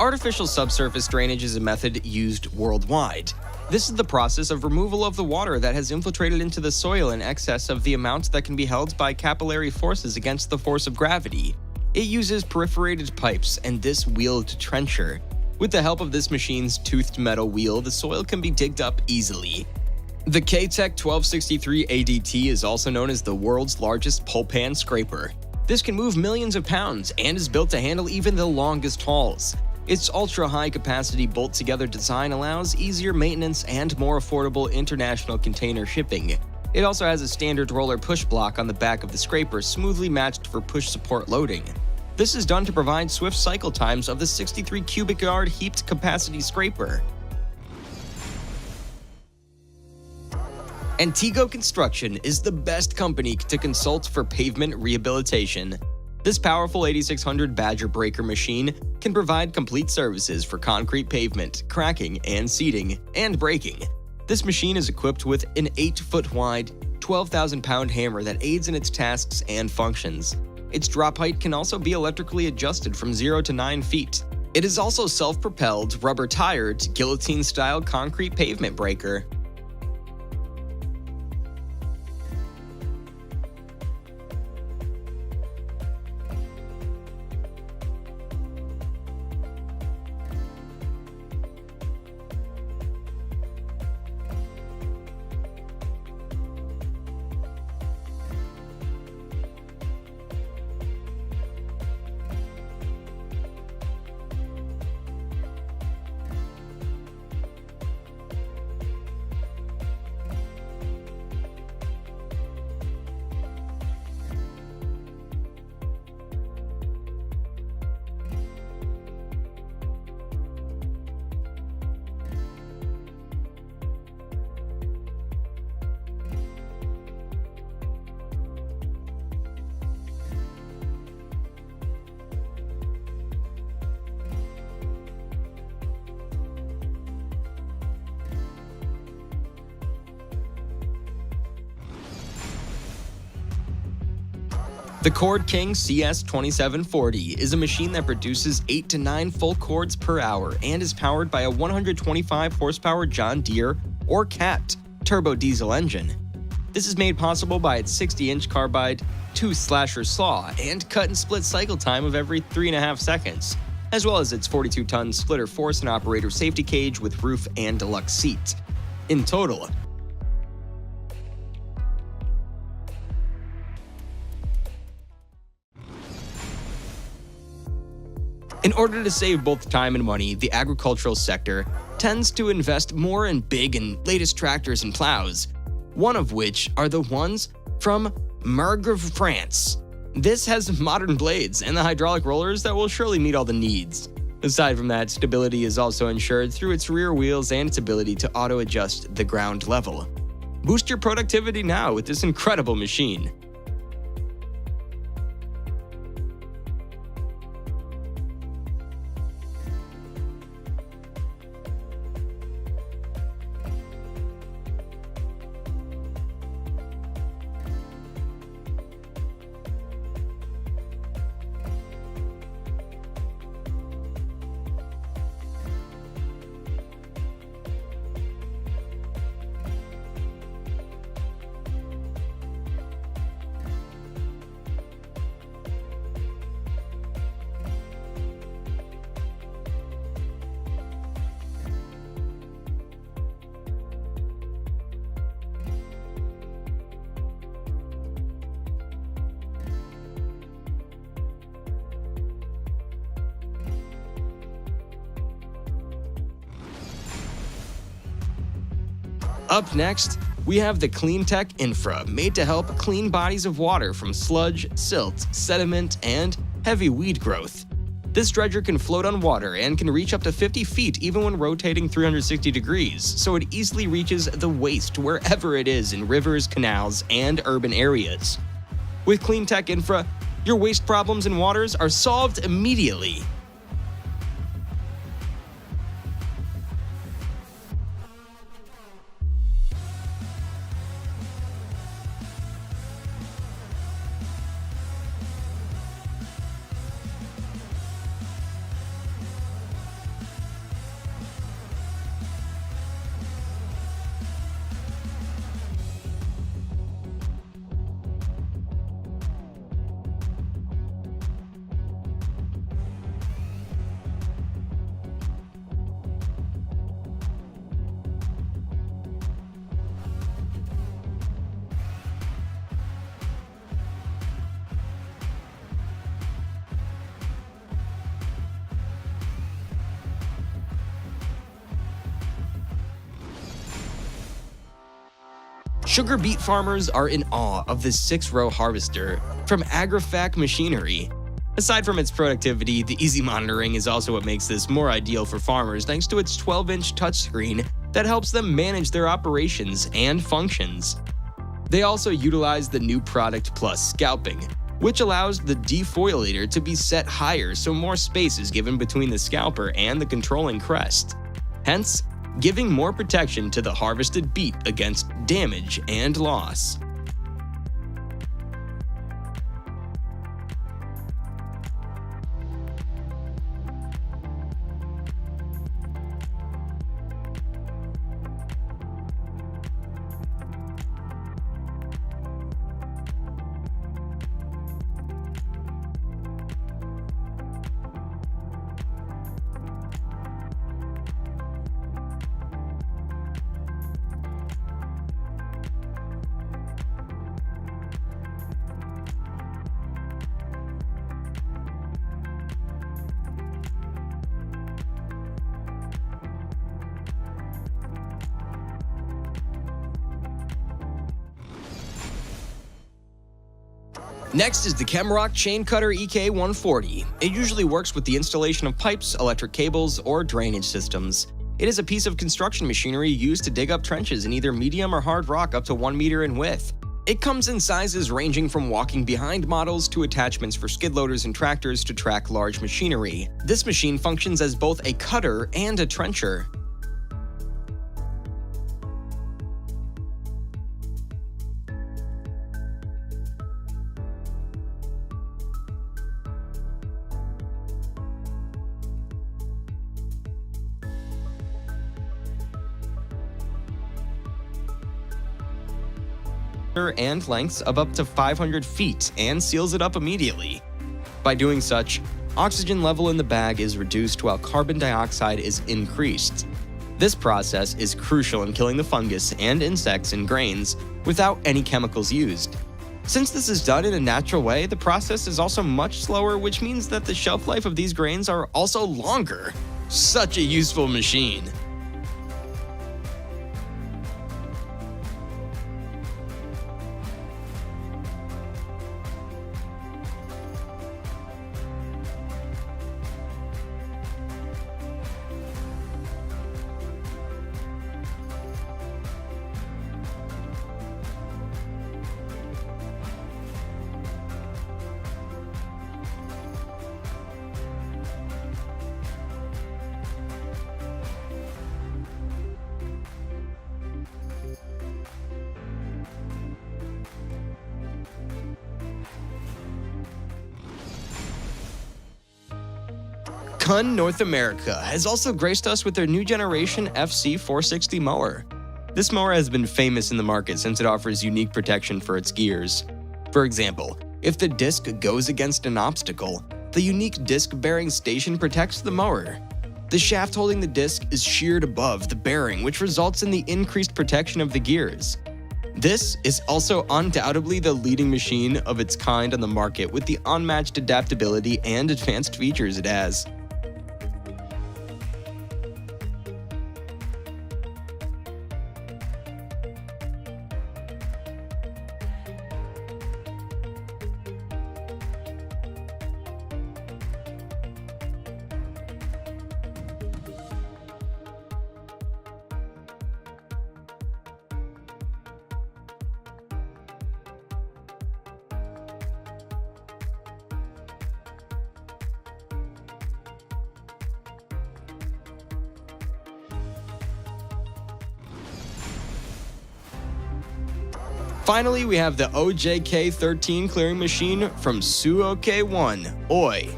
Artificial subsurface drainage is a method used worldwide. This is the process of removal of the water that has infiltrated into the soil in excess of the amount that can be held by capillary forces against the force of gravity. It uses perforated pipes and this wheeled trencher. With the help of this machine's toothed metal wheel, the soil can be digged up easily. The K-Tech 1263 ADT is also known as the world's largest pull pan scraper. This can move millions of pounds and is built to handle even the longest hauls. Its ultra-high capacity bolt-together design allows easier maintenance and more affordable international container shipping. It also has a standard roller push block on the back of the scraper smoothly matched for push support loading. This is done to provide swift cycle times of the 63 cubic yard heaped capacity scraper. Antigo Construction is the best company to consult for pavement rehabilitation. This powerful 8600 Badger breaker machine can provide complete services for concrete pavement, cracking and seeding, and braking. This machine is equipped with an 8-foot wide, 12,000-pound hammer that aids in its tasks and functions. Its drop height can also be electrically adjusted from 0 to 9 feet. It is also self-propelled, rubber-tired, guillotine-style concrete pavement breaker. The Cord King CS2740 is a machine that produces 8 to 9 full cords per hour and is powered by a 125 horsepower John Deere or CAT turbo diesel engine. This is made possible by its 60-inch carbide tooth slasher saw and cut and split cycle time of every 3.5 seconds, as well as its 42-ton splitter force and operator safety cage with roof and deluxe seat. In total, in order to save both time and money, the agricultural sector tends to invest more in big and latest tractors and plows, one of which are the ones from Margre, France. This has modern blades and the hydraulic rollers that will surely meet all the needs. Aside from that, stability is also ensured through its rear wheels and its ability to auto-adjust the ground level. Boost your productivity now with this incredible machine. Up next, we have the CleanTech Infra, made to help clean bodies of water from sludge, silt, sediment, and heavy weed growth. This dredger can float on water and can reach up to 50 feet even when rotating 360 degrees, so it easily reaches the waste wherever it is in rivers, canals, and urban areas. With CleanTech Infra, your waste problems in waters are solved immediately. Sugar beet farmers are in awe of this 6-row harvester from AgriFac Machinery. Aside from its productivity, the easy monitoring is also what makes this more ideal for farmers thanks to its 12-inch touchscreen that helps them manage their operations and functions. They also utilize the new Product Plus scalping, which allows the defoilator to be set higher so more space is given between the scalper and the controlling crest, hence giving more protection to the harvested beet against damage and loss. Next is the Chemrock Chain Cutter EK140. It usually works with the installation of pipes, electric cables, or drainage systems. It is a piece of construction machinery used to dig up trenches in either medium or hard rock up to 1 meter in width. It comes in sizes ranging from walking behind models to attachments for skid loaders and tractors to track large machinery. This machine functions as both a cutter and a trencher. And lengths of up to 500 feet and seals it up immediately. By doing such, oxygen level in the bag is reduced while carbon dioxide is increased. This process is crucial in killing the fungus and insects in grains without any chemicals used. Since this is done in a natural way, the process is also much slower, which means that the shelf life of these grains are also longer. Such a useful machine. Kun North America has also graced us with their new generation FC460 mower. This mower has been famous in the market since it offers unique protection for its gears. For example, if the disc goes against an obstacle, the unique disc bearing station protects the mower. The shaft holding the disc is sheared above the bearing, which results in the increased protection of the gears. This is also undoubtedly the leading machine of its kind on the market with the unmatched adaptability and advanced features it has. Finally, we have the OJK13 clearing machine from Suoke1, Oi.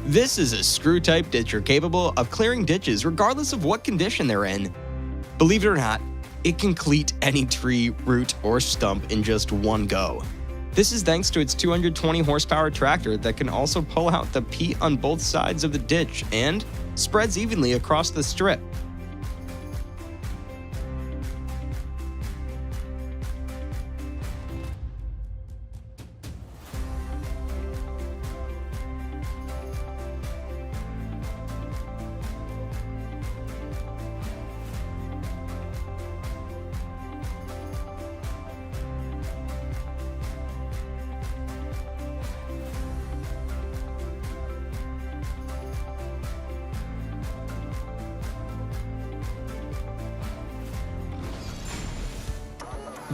This is a screw-type ditcher capable of clearing ditches regardless of what condition they're in. Believe it or not, it can cleat any tree, root, or stump in just one go. This is thanks to its 220 horsepower tractor that can also pull out the peat on both sides of the ditch and spreads evenly across the strip.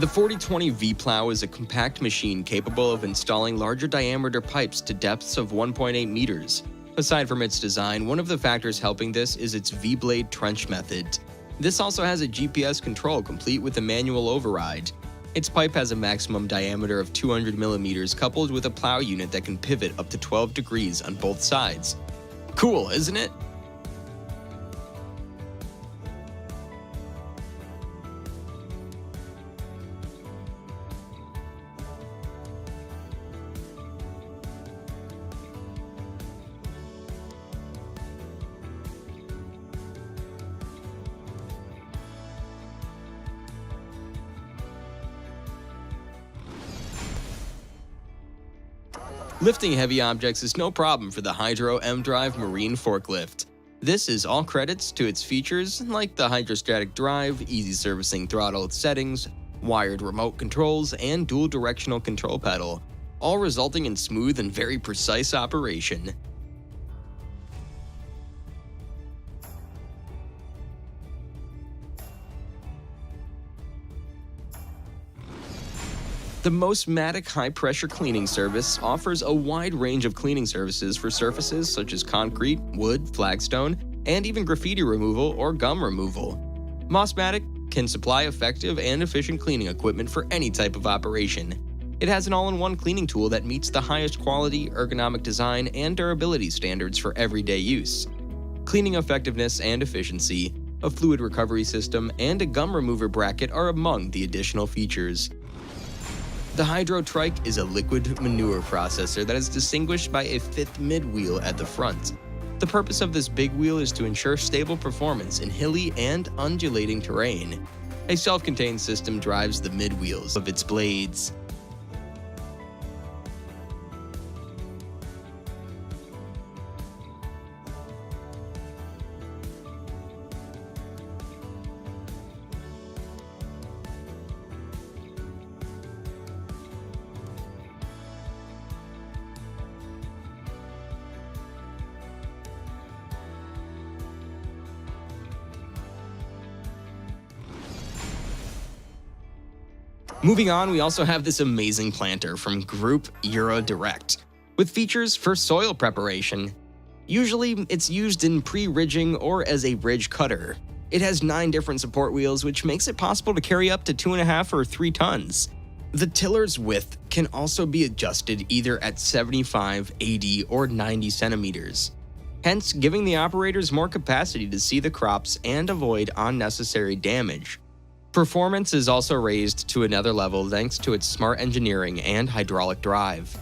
The 4020 V-Plow is a compact machine capable of installing larger diameter pipes to depths of 1.8 meters. Aside from its design, one of the factors helping this is its V-blade trench method. This also has a GPS control complete with a manual override. Its pipe has a maximum diameter of 200 millimeters coupled with a plow unit that can pivot up to 12 degrees on both sides. Cool, isn't it? Lifting heavy objects is no problem for the Hydro M-Drive Marine Forklift. This is all credits to its features like the hydrostatic drive, easy servicing throttle settings, wired remote controls, and dual directional control pedal, all resulting in smooth and very precise operation. The Mosmatic high-pressure cleaning service offers a wide range of cleaning services for surfaces such as concrete, wood, flagstone, and even graffiti removal or gum removal. Mosmatic can supply effective and efficient cleaning equipment for any type of operation. It has an all-in-one cleaning tool that meets the highest quality, ergonomic design, and durability standards for everyday use. Cleaning effectiveness and efficiency, a fluid recovery system, and a gum remover bracket are among the additional features. The Hydro Trike is a liquid manure processor that is distinguished by a fifth mid-wheel at the front. The purpose of this big wheel is to ensure stable performance in hilly and undulating terrain. A self-contained system drives the mid-wheels of its blades. Moving on, we also have this amazing planter from Group Euro Direct, with features for soil preparation. Usually, it's used in pre-ridging or as a ridge cutter. It has 9 different support wheels, which makes it possible to carry up to 2.5 or 3 tons. The tiller's width can also be adjusted either at 75, 80, or 90 centimeters, hence giving the operators more capacity to see the crops and avoid unnecessary damage. Performance is also raised to another level thanks to its smart engineering and hydraulic drive.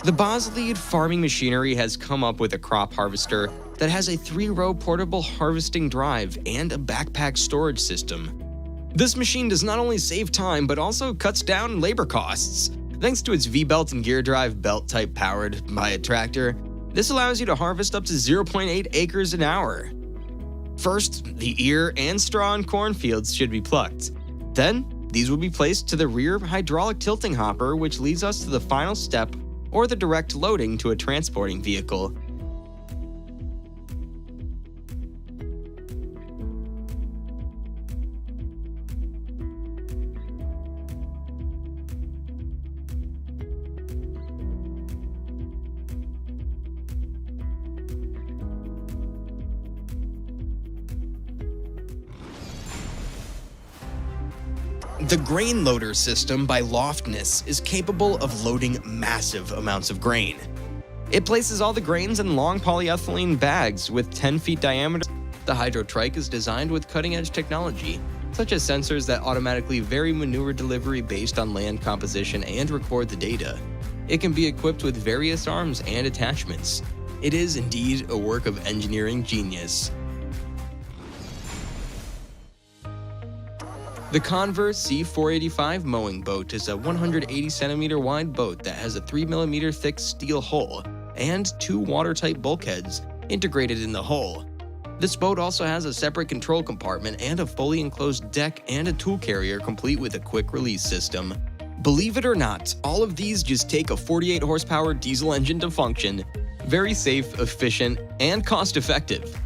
The Bosley farming machinery has come up with a crop harvester that has a 3-row portable harvesting drive and a backpack storage system. This machine does not only save time, but also cuts down labor costs. Thanks to its V-belt and gear drive belt type powered by a tractor, this allows you to harvest up to 0.8 acres an hour. First, the ear and straw in cornfields should be plucked. Then, these will be placed to the rear hydraulic tilting hopper, which leads us to the final step, or the direct loading to a transporting vehicle. The grain loader system by Loftness is capable of loading massive amounts of grain. It places all the grains in long polyethylene bags with 10 feet diameter. The Hydro-Trike is designed with cutting-edge technology, such as sensors that automatically vary manure delivery based on land composition and record the data. It can be equipped with various arms and attachments. It is indeed a work of engineering genius. The Converse C485 mowing boat is a 180 cm wide boat that has a 3 mm thick steel hull and 2 watertight bulkheads integrated in the hull. This boat also has a separate control compartment and a fully enclosed deck and a tool carrier complete with a quick release system. Believe it or not, all of these just take a 48 horsepower diesel engine to function. Very safe, efficient, and cost effective.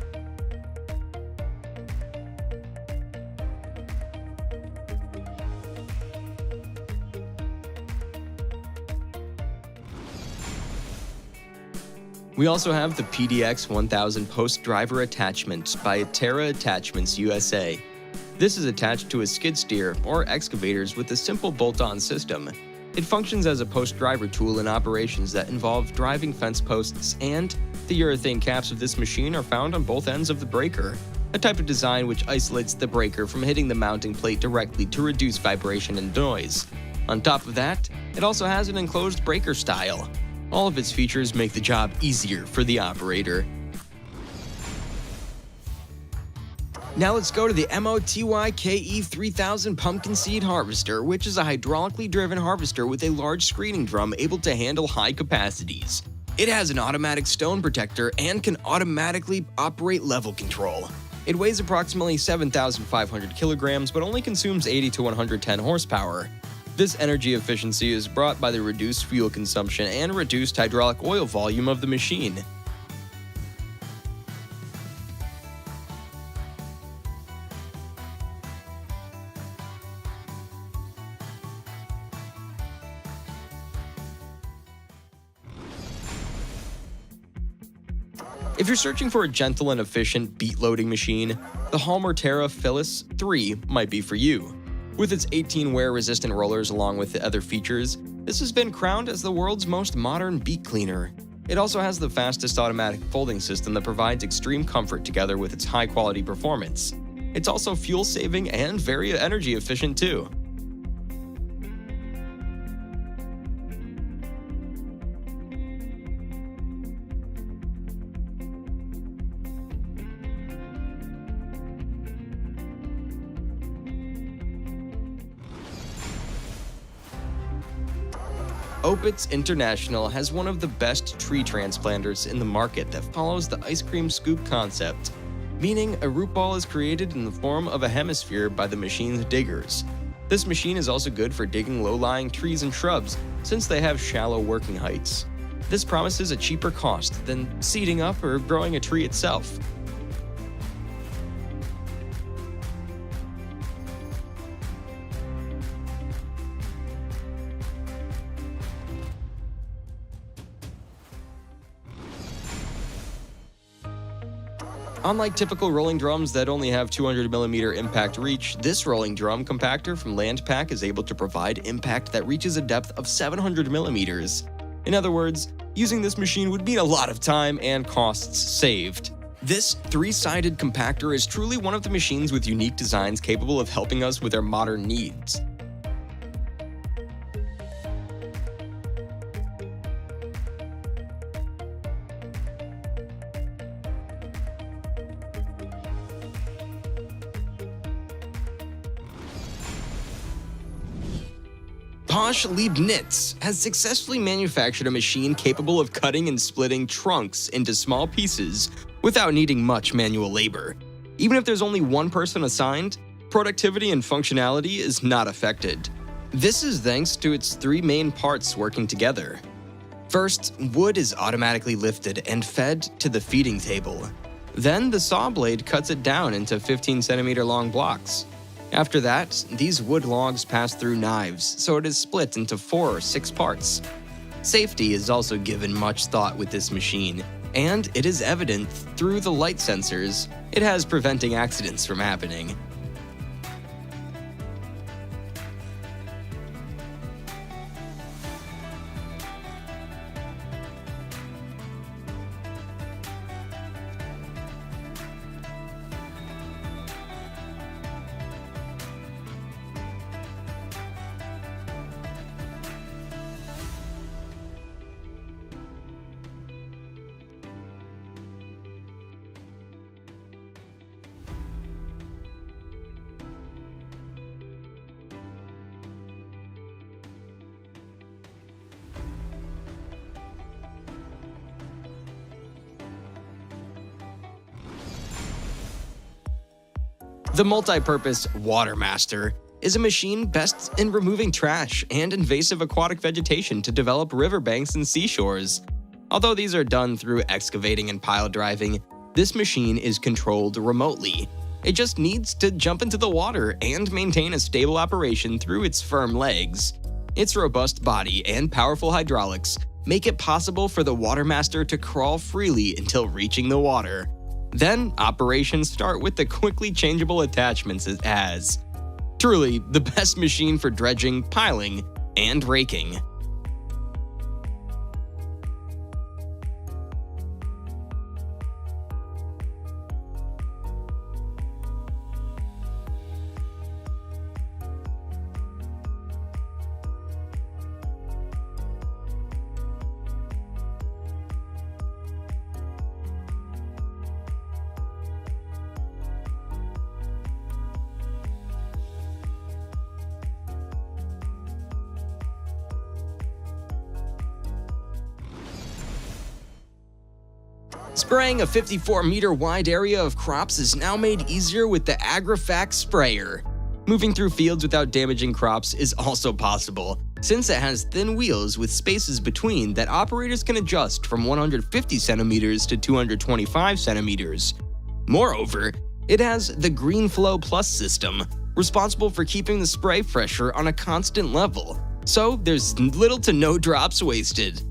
We also have the PDX 1000 Post Driver Attachment by Terra Attachments USA. This is attached to a skid steer or excavators with a simple bolt-on system. It functions as a post-driver tool in operations that involve driving fence posts, and the urethane caps of this machine are found on both ends of the breaker, a type of design which isolates the breaker from hitting the mounting plate directly to reduce vibration and noise. On top of that, it also has an enclosed breaker style. All of its features make the job easier for the operator. Now let's go to the MOTY KE3000 Pumpkin Seed Harvester, which is a hydraulically driven harvester with a large screening drum able to handle high capacities. It has an automatic stone protector and can automatically operate level control. It weighs approximately 7,500 kilograms but only consumes 80 to 110 horsepower. This energy efficiency is brought by the reduced fuel consumption and reduced hydraulic oil volume of the machine. If you're searching for a gentle and efficient beet-loading machine, the Halmer Terra Phyllis 3 might be for you. With its 18 wear-resistant rollers along with the other features, this has been crowned as the world's most modern beet cleaner. It also has the fastest automatic folding system that provides extreme comfort together with its high-quality performance. It's also fuel-saving and very energy efficient too. Opitz International has one of the best tree transplanters in the market that follows the ice cream scoop concept, meaning a root ball is created in the form of a hemisphere by the machine's diggers. This machine is also good for digging low-lying trees and shrubs since they have shallow working heights. This promises a cheaper cost than seeding up or growing a tree itself. Unlike typical rolling drums that only have 200mm impact reach, this rolling drum compactor from Landpack is able to provide impact that reaches a depth of 700mm. In other words, using this machine would mean a lot of time and costs saved. This 3-sided compactor is truly one of the machines with unique designs capable of helping us with our modern needs. Posh Leibniz has successfully manufactured a machine capable of cutting and splitting trunks into small pieces without needing much manual labor. Even if there's only one person assigned, productivity and functionality is not affected. This is thanks to its 3 main parts working together. First, wood is automatically lifted and fed to the feeding table. Then the saw blade cuts it down into 15cm long blocks. After that, these wood logs pass through knives, so it is split into 4 or 6 parts. Safety is also given much thought with this machine, and it is evident through the light sensors it has preventing accidents from happening. The multi-purpose Watermaster is a machine best in removing trash and invasive aquatic vegetation to develop riverbanks and seashores. Although these are done through excavating and pile driving, this machine is controlled remotely. It just needs to jump into the water and maintain a stable operation through its firm legs. Its robust body and powerful hydraulics make it possible for the Watermaster to crawl freely until reaching the water. Then, operations start with the quickly changeable attachments it has. Truly, the best machine for dredging, piling, and raking. Spraying a 54-meter wide area of crops is now made easier with the AgriFax sprayer. Moving through fields without damaging crops is also possible, since it has thin wheels with spaces between that operators can adjust from 150 centimeters to 225 centimeters. Moreover, it has the GreenFlow Plus system, responsible for keeping the spray pressure on a constant level, so there's little to no drops wasted.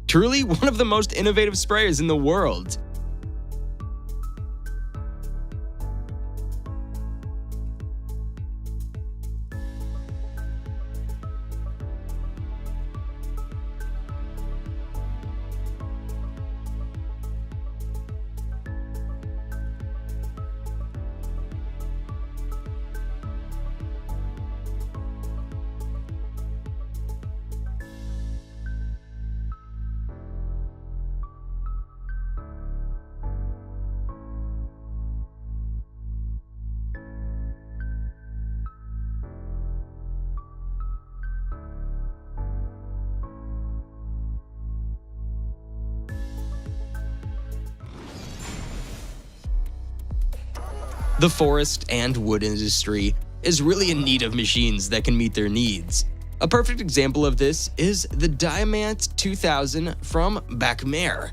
Truly one of the most innovative sprayers in the world. The forest and wood industry is really in need of machines that can meet their needs. A perfect example of this is the Diamant 2000 from Bacmer.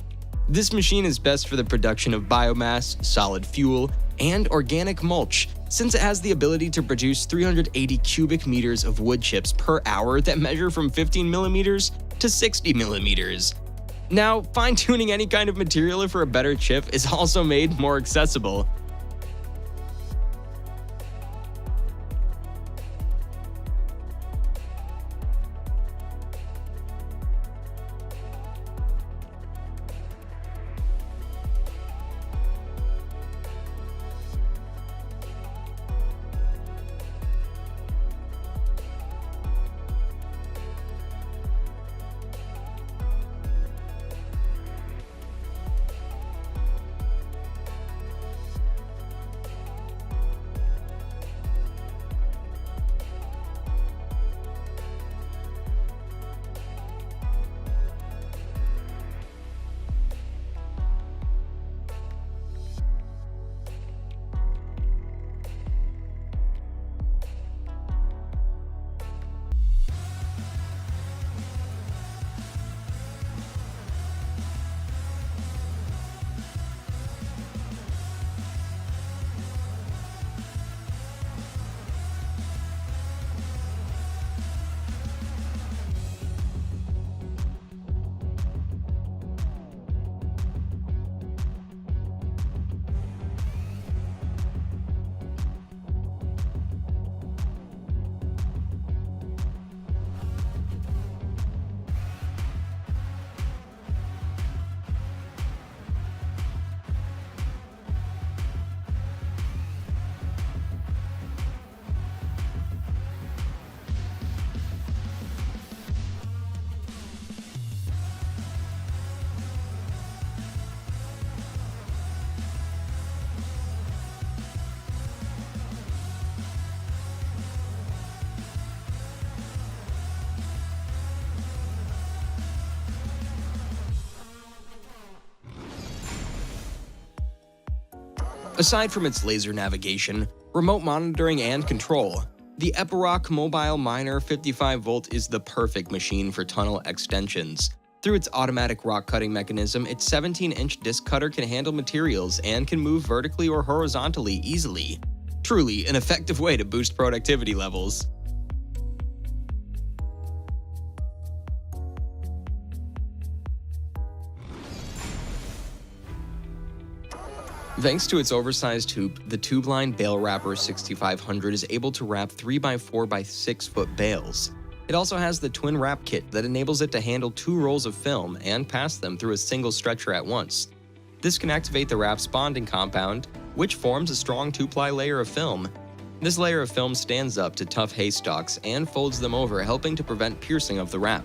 This machine is best for the production of biomass, solid fuel, and organic mulch, since it has the ability to produce 380 cubic meters of wood chips per hour that measure from 15 millimeters to 60 millimeters. Now, fine-tuning any kind of material for a better chip is also made more accessible. Aside from its laser navigation, Remote monitoring and control. The Epiroc Mobile Miner 55V is the perfect machine for tunnel extensions. Through its automatic rock cutting mechanism, its 17-inch disc cutter can handle materials and can move vertically or horizontally easily. Truly an effective way to boost productivity levels. Thanks to its oversized hoop, the tube-line bale wrapper 6500 is able to wrap 3x4x6 foot bales. It also has the twin wrap kit that enables it to handle 2 rolls of film and pass them through a single stretcher at once. This can activate the wrap's bonding compound, which forms a strong 2-ply layer of film. This layer of film stands up to tough hay stalks and folds them over, helping to prevent piercing of the wrap.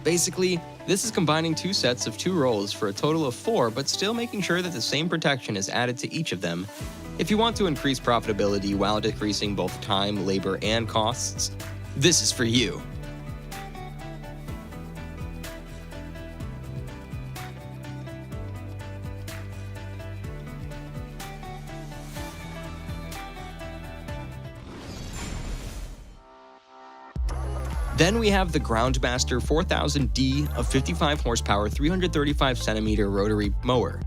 Basically, this is combining 2 sets of 2 rolls for a total of 4, but still making sure that the same protection is added to each of them. If you want to increase profitability while decreasing both time, labor, and costs, this is for you. Then we have the Groundmaster 4000D, a 55 horsepower, 335 centimeter rotary mower.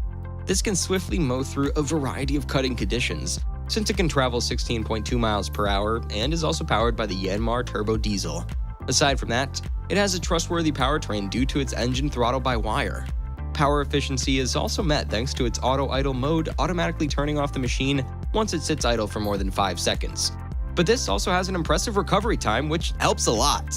This can swiftly mow through a variety of cutting conditions, since it can travel 16.2 miles per hour and is also powered by the Yanmar turbo diesel. Aside from that, it has a trustworthy powertrain due to its engine throttle by wire. Power efficiency is also met thanks to its auto idle mode, automatically turning off the machine once it sits idle for more than 5 seconds. But this also has an impressive recovery time, which helps a lot.